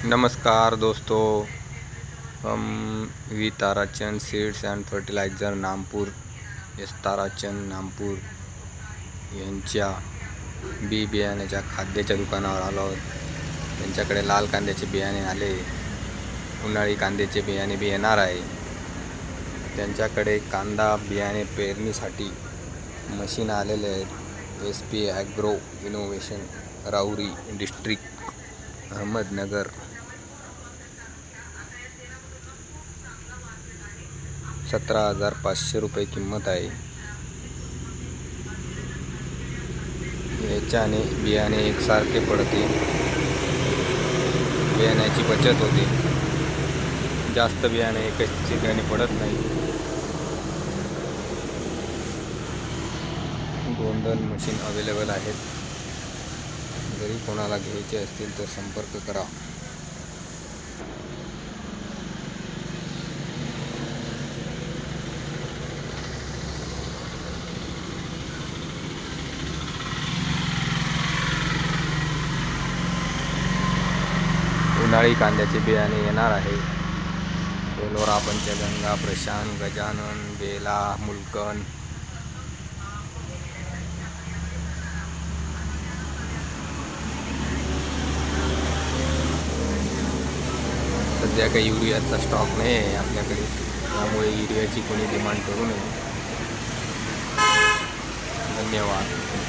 नमस्कार दोस्तों, हम वी Tarachand seeds and fertiliser Nampur Tarachand Nampur यांच्या बी बियाण्याच्या खाद्याच्या दुकानावर आलो आहोत। त्यांच्याकडे लाल कांद्याचे बियाणे आले, उन्हाळी कांद्याचे बियाणे बी येणार आहे। त्यांच्याकडे कांदा बियाणे पेरणीसाठी मशीन आलेले आहेत। SP agro innovation, Rahuri district, Ahmednagar. 17,500 रुपये किंमत आहे। याच्याने बियाणे एकसारखे पडते, बियाण्याची बचत होते, जास्त बियाणे एकाच ठिकाणी पडत नाही। 2 मशीन अवेलेबल आहेत। जरी कोणाला घ्यायचे असतील तर संपर्क करा। उन्हाळी कांद्याचे बियाणे येणार आहे। एलोरा, पंचगंगा, प्रशांत, गजानन, बेला, मुलकन। सध्या काही युरियाचा स्टॉक नाही आहे आपल्याकडे, त्यामुळे युरियाची कोणी डिमांड करू नये। धन्यवाद।